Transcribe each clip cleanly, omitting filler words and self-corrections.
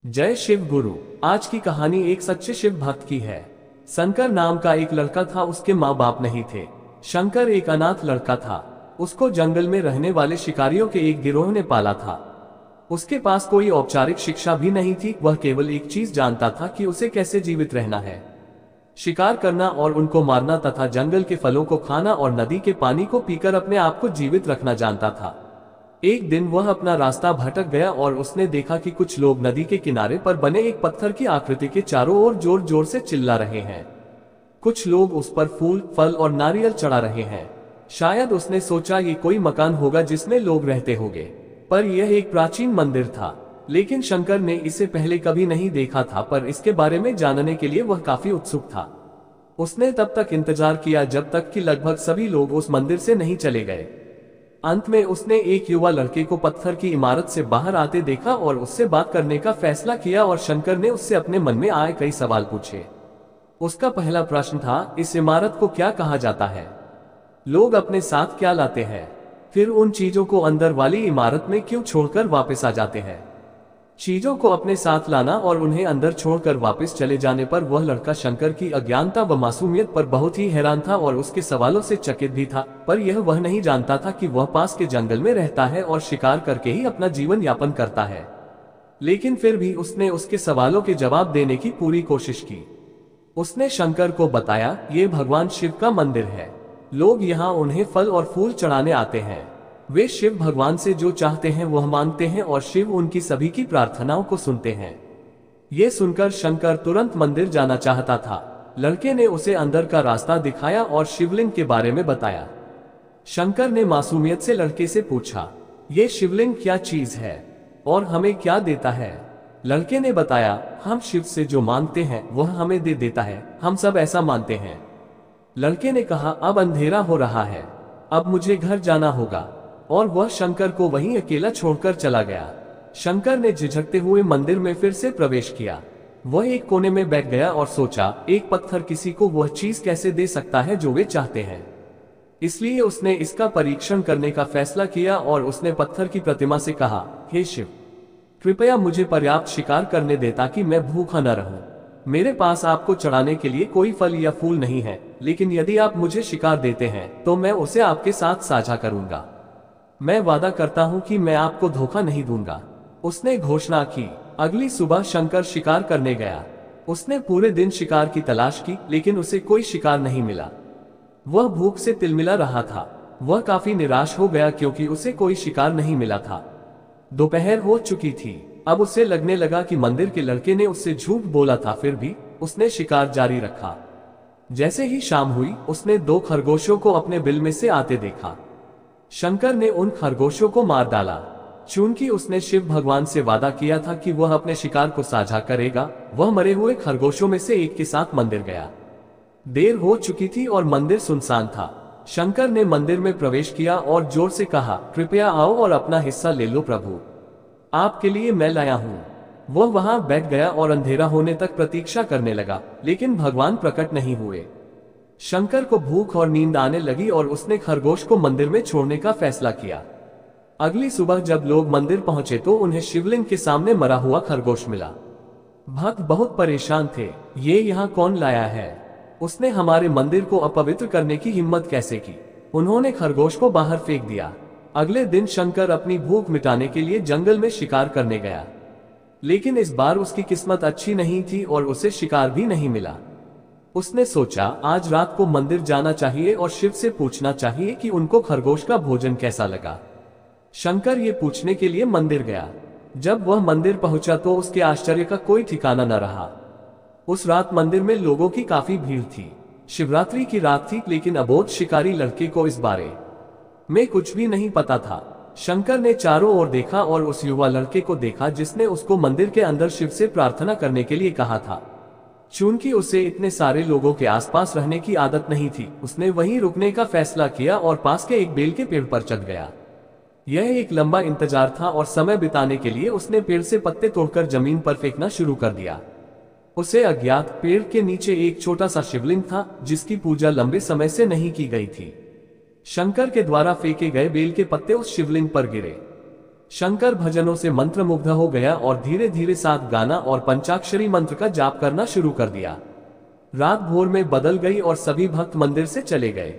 जय शिव गुरु। आज की कहानी एक सच्चे शिव भक्त की है। शंकर नाम का एक लड़का था। उसके माँ बाप नहीं थे। शंकर एक अनाथ लड़का था। उसको जंगल में रहने वाले शिकारियों के एक गिरोह ने पाला था। उसके पास कोई औपचारिक शिक्षा भी नहीं थी। वह केवल एक चीज जानता था कि उसे कैसे जीवित रहना है, शिकार करना और उनको मारना तथा जंगल के फलों को खाना और नदी के पानी को पीकर अपने आप को जीवित रखना जानता था। एक दिन वह अपना रास्ता भटक गया और उसने देखा कि कुछ लोग नदी के किनारे पर बने एक पत्थर की आकृति के चारों ओर जोर जोर से चिल्ला रहे हैं। कुछ लोग उस पर फूल, फल और नारियल चढ़ा रहे हैं। शायद उसने सोचा ये कोई मकान होगा जिसमें लोग रहते होंगे, पर यह एक प्राचीन मंदिर था। लेकिन शंकर ने इसे पहले कभी नहीं देखा था, पर इसके बारे में जानने के लिए वह काफी उत्सुक था। उसने तब तक इंतजार किया जब तक कि लगभग सभी लोग उस मंदिर से नहीं चले गए। अंत में उसने एक युवा लड़के को पत्थर की इमारत से बाहर आते देखा और उससे बात करने का फैसला किया और शंकर ने उससे अपने मन में आए कई सवाल पूछे। उसका पहला प्रश्न था, इस इमारत को क्या कहा जाता है? लोग अपने साथ क्या लाते हैं? फिर उन चीजों को अंदर वाली इमारत में क्यों छोड़कर वापस आ जाते हैं? चीजों को अपने साथ लाना और उन्हें अंदर छोड़कर वापस चले जाने पर वह लड़का शंकर की अज्ञानता व मासूमियत पर बहुत ही हैरान था और उसके सवालों से चकित भी था। पर यह वह नहीं जानता था कि वह पास के जंगल में रहता है और शिकार करके ही अपना जीवन यापन करता है। लेकिन फिर भी उसने उसके सवालों के जवाब देने की पूरी कोशिश की। उसने शंकर को बताया, ये भगवान शिव का मंदिर है। लोग यहाँ उन्हें फल और फूल चढ़ाने आते हैं। वे शिव भगवान से जो चाहते हैं वह मांगते हैं और शिव उनकी सभी की प्रार्थनाओं को सुनते हैं। ये सुनकर शंकर तुरंत मंदिर जाना चाहता था। लड़के ने उसे अंदर का रास्ता दिखाया और शिवलिंग के बारे में बताया। शंकर ने मासूमियत से लड़के से पूछा, ये शिवलिंग क्या चीज है और हमें क्या देता है? लड़के ने बताया, हम शिव से जो मांगते हैं वह हमें दे देता है। हम सब ऐसा मानते हैं। लड़के ने कहा, अब अंधेरा हो रहा है, अब मुझे घर जाना होगा। और वह शंकर को वहीं अकेला छोड़कर चला गया। शंकर ने झिझकते हुए मंदिर में फिर से प्रवेश किया। वह एक कोने में बैठ गया और सोचा, एक पत्थर किसी को वह चीज कैसे दे सकता है जो वे चाहते हैं। इसलिए उसने इसका परीक्षण करने का फैसला किया और उसने पत्थर की प्रतिमा से कहा, हे शिव, कृपया मुझे पर्याप्त शिकार करने दे ताकि मैं भूखा न रहूं। मेरे पास आपको चढ़ाने के लिए कोई फल या फूल नहीं है, लेकिन यदि आप मुझे शिकार देते हैं तो मैं उसे आपके साथ साझा करूंगा। मैं वादा करता हूं कि मैं आपको धोखा नहीं दूंगा। उसने घोषणा की। अगली सुबह शंकर शिकार करने गया। उसने पूरे दिन शिकार की तलाश की, लेकिन उसे कोई शिकार नहीं मिला। वह भूख से तिलमिला रहा था। वह काफी निराश हो गया क्योंकि उसे कोई शिकार नहीं मिला था। दोपहर हो चुकी थी। अब उसे लगने लगा कि मंदिर के लड़के ने उससे झूठ बोला था, फिर भी उसने शिकार जारी रखा। जैसे ही शाम हुई, उसने 2 खरगोशों को अपने बिल में से आते देखा। शंकर ने उन खरगोशों को मार डाला। चूंकि उसने शिव भगवान से वादा किया था कि वह अपने शिकार को साझा करेगा, वह मरे हुए खरगोशों में से एक के साथ मंदिर गया। देर हो चुकी थी और मंदिर सुनसान था। शंकर ने मंदिर में प्रवेश किया और जोर से कहा, कृपया आओ और अपना हिस्सा ले लो प्रभु, आपके लिए मैं लाया हूँ। वह वहां बैठ गया और अंधेरा होने तक प्रतीक्षा करने लगा, लेकिन भगवान प्रकट नहीं हुए। शंकर को भूख और नींद आने लगी और उसने खरगोश को मंदिर में छोड़ने का फैसला किया। अगली सुबह जब लोग मंदिर पहुंचे तो उन्हें शिवलिंग के सामने मरा हुआ खरगोश मिला। भक्त बहुत परेशान थे। ये यहाँ कौन लाया है? उसने हमारे मंदिर को अपवित्र करने की हिम्मत कैसे की? उन्होंने खरगोश को बाहर फेंक दिया। अगले दिन शंकर अपनी भूख मिटाने के लिए जंगल में शिकार करने गया, लेकिन इस बार उसकी किस्मत अच्छी नहीं थी और उसे शिकार भी नहीं मिला। उसने सोचा, आज रात को मंदिर जाना चाहिए और शिव से पूछना चाहिए कि उनको खरगोश का भोजन कैसा लगा। शंकर ये पूछने के लिए मंदिर गया। जब वह मंदिर पहुंचा तो उसके आश्चर्य का कोई ठिकाना न रहा। उस रात मंदिर में लोगों की काफी भीड़ थी। शिवरात्रि की रात थी, लेकिन अबोध शिकारी लड़के को इस बारे में कुछ भी नहीं पता था। शंकर ने चारों ओर देखा और उस युवा लड़के को देखा जिसने उसको मंदिर के अंदर शिव से प्रार्थना करने के लिए कहा था। चूंकि उसे इतने सारे लोगों के आसपास रहने की आदत नहीं थी, उसने वहीं रुकने का फैसला किया और पास के एक बेल के पेड़ पर चढ़ गया। यह एक लंबा इंतजार था और समय बिताने के लिए उसने पेड़ से पत्ते तोड़कर जमीन पर फेंकना शुरू कर दिया। उसे अज्ञात पेड़ के नीचे एक छोटा सा शिवलिंग था जिसकी पूजा लंबे समय से नहीं की गई थी। शंकर के द्वारा फेंके गए बेल के पत्ते उस शिवलिंग पर गिरे। शंकर भजनों से मंत्रमुग्ध हो गया और धीरे धीरे साथ गाना और पंचाक्षरी मंत्र का जाप करना शुरू कर दिया। रात भोर में बदल गई और सभी भक्त मंदिर से चले गए।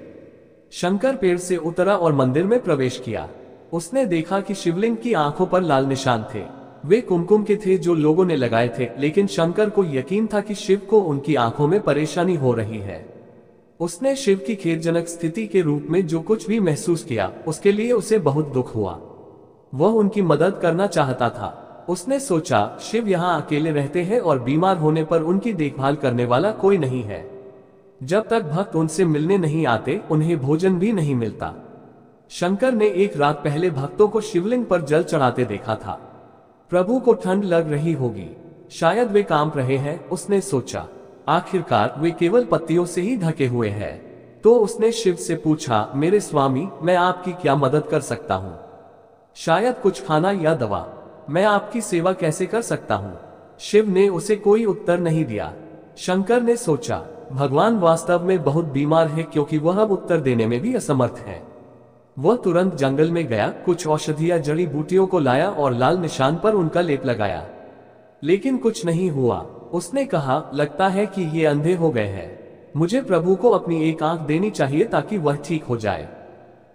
शंकर पेड़ से उतरा और मंदिर में प्रवेश किया। उसने देखा कि शिवलिंग की आंखों पर लाल निशान थे। वे कुमकुम के थे जो लोगों ने लगाए थे, लेकिन शंकर को यकीन था कि शिव को उनकी आंखों में परेशानी हो रही है। उसने शिव की खेदजनक स्थिति के रूप में जो कुछ भी महसूस किया, उसके लिए उसे बहुत दुख हुआ। वह उनकी मदद करना चाहता था। उसने सोचा, शिव यहाँ अकेले रहते हैं और बीमार होने पर उनकी देखभाल करने वाला कोई नहीं है। जब तक भक्त उनसे मिलने नहीं आते, उन्हें भोजन भी नहीं मिलता। शंकर ने एक रात पहले भक्तों को शिवलिंग पर जल चढ़ाते देखा था। प्रभु को ठंड लग रही होगी, शायद वे कांप रहे हैं, उसने सोचा। आखिरकार वे केवल पत्तियों से ही ढके हुए हैं। तो उसने शिव से पूछा, मेरे स्वामी, मैं आपकी क्या मदद कर सकता हूँ? शायद कुछ खाना या दवा। मैं आपकी सेवा कैसे कर सकता हूँ? शिव ने उसे कोई उत्तर नहीं दिया। शंकर ने सोचा, भगवान वास्तव में बहुत बीमार है, क्योंकि वह अब उत्तर देने में भी असमर्थ है। वह तुरंत जंगल में गया, कुछ औषधीय जड़ी बूटियों को लाया और लाल निशान पर उनका लेप लगाया, लेकिन कुछ नहीं हुआ। उसने कहा, लगता है कि ये अंधे हो गए हैं। मुझे प्रभु को अपनी एक आंख देनी चाहिए ताकि वह ठीक हो जाए।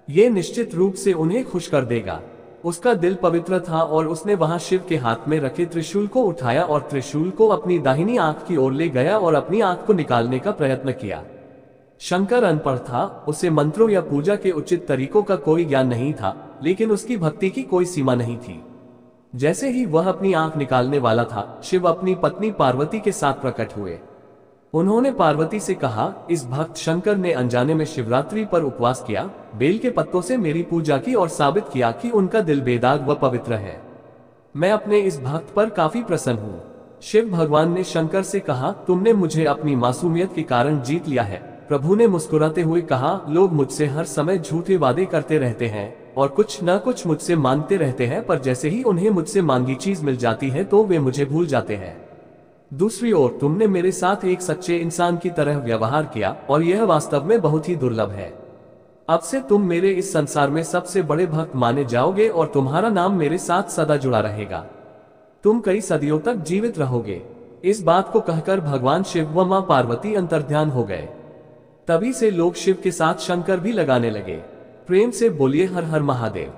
ये निश्चित रूप से उन्हें खुश कर देगा। उसका दिल पवित्र था और उसने वहां शिव के हाथ में रखे त्रिशूल को उठाया और त्रिशूल को अपनी दाहिनी आंख की ओर ले गया और अपनी आंख को निकालने का प्रयत्न किया। शंकर अनपढ़ था, उसे मंत्रों या पूजा के उचित तरीकों का कोई ज्ञान नहीं था, लेकिन उसकी भक्ति की कोई सीमा नहीं थी। जैसे ही वह अपनी आंख निकालने वाला था, शिव अपनी पत्नी पार्वती के साथ प्रकट हुए। उन्होंने पार्वती से कहा, इस भक्त शंकर ने अनजाने में शिवरात्रि पर उपवास किया, बेल के पत्तों से मेरी पूजा की और साबित किया कि उनका दिल बेदाग व पवित्र है। मैं अपने इस भक्त पर काफी प्रसन्न हूँ। शिव भगवान ने शंकर से कहा, तुमने मुझे अपनी मासूमियत के कारण जीत लिया है। प्रभु ने मुस्कुराते हुए कहा, लोग मुझसे हर समय झूठे वादे करते रहते हैं और कुछ न कुछ मुझसे मांगते रहते हैं, पर जैसे ही उन्हें मुझसे मांगी चीज मिल जाती है तो वे मुझे भूल जाते हैं। दूसरी ओर तुमने मेरे साथ एक सच्चे इंसान की तरह व्यवहार किया और यह वास्तव में बहुत ही दुर्लभ है। अब से तुम मेरे इस संसार में सबसे बड़े भक्त माने जाओगे और तुम्हारा नाम मेरे साथ सदा जुड़ा रहेगा। तुम कई सदियों तक जीवित रहोगे। इस बात को कहकर भगवान शिव व मां पार्वती अंतर्ध्यान हो गए। तभी से लोग शिव के साथ शंकर भी लगाने लगे। प्रेम से बोलिए हर हर महादेव।